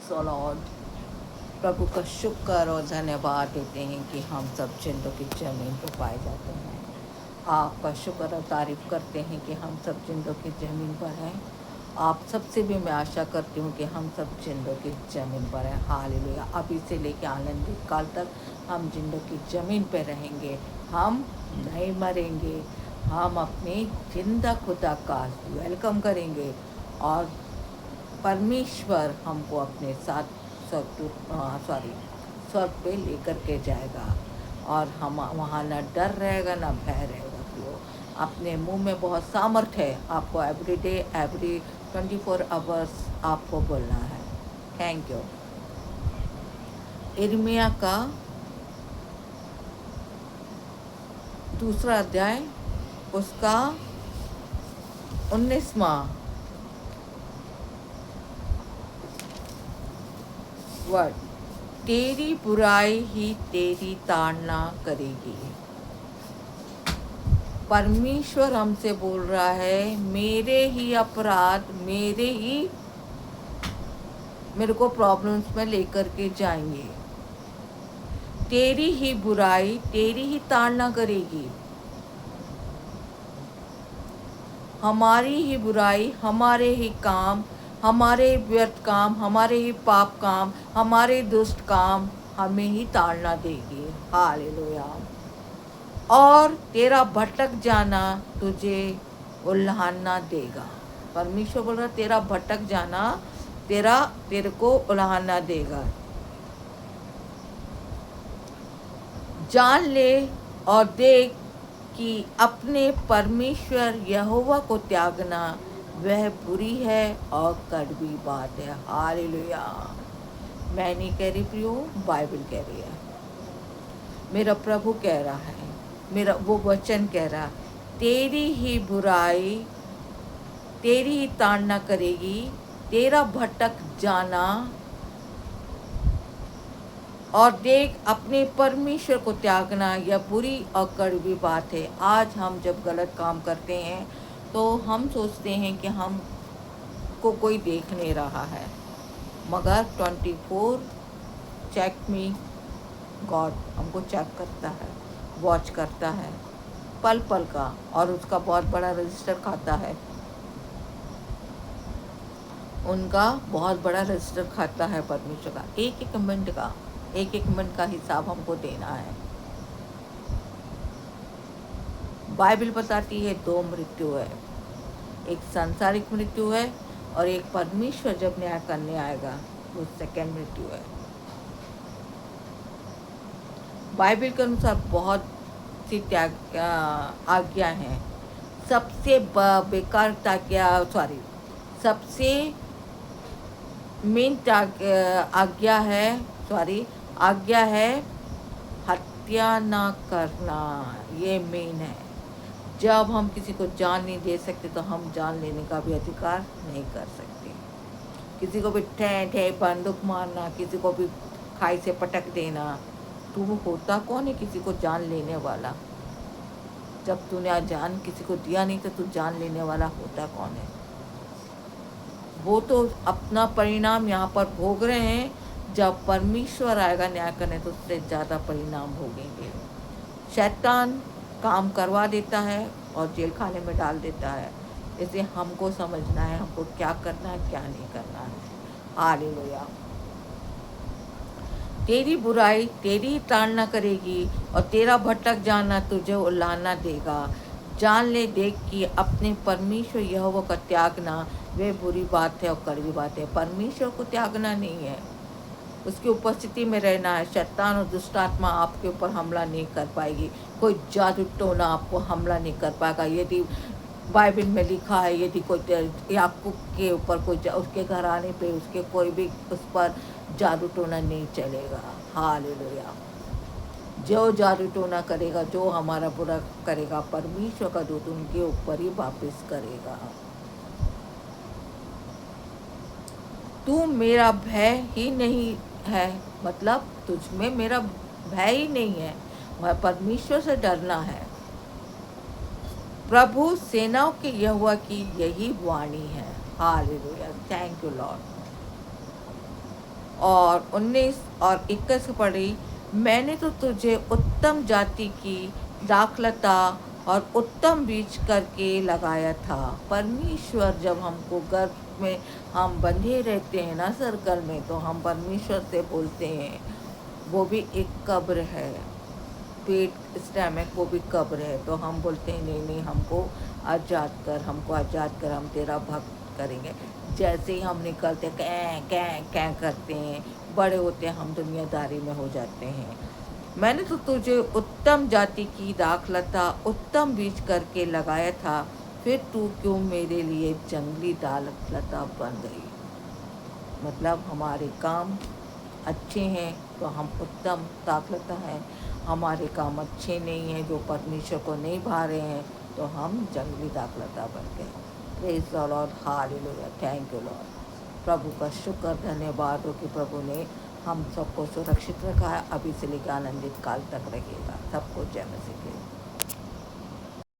Thanks ओ Lord. प्रभु का शुक्र और धन्यवाद देते हैं कि हम सब जिंदों की ज़मीन पर पाए जाते हैं। आपका शुक्र और तारीफ़ करते हैं कि हम सब जिंदों की ज़मीन पर हैं। आप सबसे भी मैं आशा करती हूँ कि हम सब जिंदों की ज़मीन पर हैं। हालेलुया। अभी से लेकर आनंदित काल तक हम जिंदों की ज़मीन पर रहेंगे। हम नहीं मरेंगे। हम अपने जिंदा खुदा का वेलकम करेंगे और परमेश्वर हमको अपने साथ स्वर्ग पे लेकर के जाएगा और हम वहाँ न डर रहेगा न भय रहेगा। तो अपने मुंह में बहुत सामर्थ्य है। आपको एवरीडे एवरी 24 आवर्स आपको बोलना है। Thank you. यिर्मयाह का 2 अध्याय उसका 19वां वर्ड, तेरी बुराई ही तेरी ताड़ना करेगी। परमेश्वर हमसे बोल रहा है, मेरे ही अपराध मेरे को प्रॉब्लम्स में लेकर के जाएंगे। तेरी ही बुराई तेरी ही ताड़ना करेगी। हमारी ही बुराई, हमारे ही काम, हमारे व्यर्थ काम, हमारे ही पाप काम, हमारे दुष्ट काम हमें ही ताड़ना देगी। हालेलुया। और तेरा भटक जाना तुझे उल्हाना देगा। परमेश्वर बोल रहा, तेरा भटक जाना तेरे को उल्हाना देगा। जान ले और देख कि अपने परमेश्वर यहोवा को त्यागना वह बुरी है और कड़वी बात है। हालेलुया। मैं नहीं कह रही प्रियो, बाइबल कह रही है। मेरा प्रभु कह रहा है, मेरा वो वचन कह रहा, तेरी ही बुराई तेरी ही ताड़ना करेगी। तेरा भटक जाना और देख अपने परमेश्वर को त्यागना यह बुरी और कड़वी बात है। आज हम जब गलत काम करते हैं तो हम सोचते हैं कि हम को कोई देख नहीं रहा है, मगर 24 चेक मी गॉड हमको चेक करता है, वॉच करता है पल पल का, और उसका बहुत बड़ा रजिस्टर खाता है। उनका बहुत बड़ा रजिस्टर खाता है परमेश्वर का। एक एक मिनट का हिसाब हमको देना है। बाइबल बताती है 2 मृत्यु है, एक सांसारिक मृत्यु है और एक परमेश्वर जब न्याय करने आएगा वो सेकंड मृत्यु है। बाइबल के अनुसार बहुत सी त्याग आज्ञा हैं। सबसे बेकार सबसे मेन आज्ञा है हत्या ना करना। ये मेन है। जब हम किसी को जान नहीं दे सकते तो हम जान लेने का भी अधिकार नहीं कर सकते। किसी को भी ठे बंदूक मारना, किसी को भी खाई से पटक देना, तो वो होता कौन है किसी को जान लेने वाला? जब तूने जान किसी को दिया नहीं तो तू जान लेने वाला होता कौन है? वो तो अपना परिणाम यहाँ पर भोग रहे हैं। जब परमेश्वर आएगा न्याय करने तो उससे ज़्यादा परिणाम भोगेंगे। शैतान काम करवा देता है और जेल खाने में डाल देता है। इसे हमको समझना है, हमको क्या करना है क्या नहीं करना है। हालेलुया। तेरी बुराई तेरी ताड़ना करेगी और तेरा भटक जाना तुझे उल्हाना देगा। जान ले देख कि अपने परमेश्वर यहोवा का त्यागना वे बुरी बात है और कड़वी बात है। परमेश्वर को त्यागना नहीं है, उसकी उपस्थिति में रहना है। शैतान और दुष्ट आत्मा आपके ऊपर हमला नहीं कर पाएगी। कोई जादू टोना आपको हमला नहीं कर पाएगा। यदि बाइबल में लिखा है, यदि कोई याकूब के ऊपर कोई उसके घर आने पे उसके कोई भी उस पर जादू टोना नहीं चलेगा। हालेलुया। जो जादू टोना करेगा, जो हमारा बुरा करेगा, परमेश्वर का दूत उनके ऊपर ही वापस करेगा। तू मेरा भय ही नहीं है, मतलब तुझ में मेरा भय ही नहीं है, वह परमेश्वर से डरना है। प्रभु सेनाओं के यहोवा की यही वाणी है। हालेलुया। Thank you Lord. और 19 और 21 पढ़ी, मैंने तो तुझे उत्तम जाति की दाखलता और उत्तम बीज करके लगाया था। परमेश्वर जब हमको गर्भ में हम बंधे रहते हैं ना सर्कल में, तो हम परमेश्वर से बोलते हैं, वो भी एक कब्र है, पेट स्टमक वो भी कब्र है। तो हम बोलते हैं नहीं नहीं, हमको आज़ाद कर, हमको आज़ाद कर, हम तेरा भक्त करेंगे। जैसे ही हम निकलते कै कै कै करते हैं, बड़े होते हैं, हम दुनियादारी में हो जाते हैं। मैंने तो तुझे उत्तम जाति की दाखलता उत्तम बीज करके लगाया था, फिर तू क्यों मेरे लिए जंगली दाखलता बन गई। मतलब हमारे काम अच्छे हैं तो हम उत्तम दाखलता हैं, हमारे काम अच्छे नहीं हैं, जो परमेश्वर को नहीं भा रहे हैं, तो हम जंगली दाखलता बन गए। Praise the Lord, hallelujah, thank you Lord. प्रभु का शुक्र धन्यवाद हो कि प्रभु ने हम सबको सुरक्षित रखा है, अभी से लेकर आनंदित काल तक रहेगा। सबको जय मसीह की।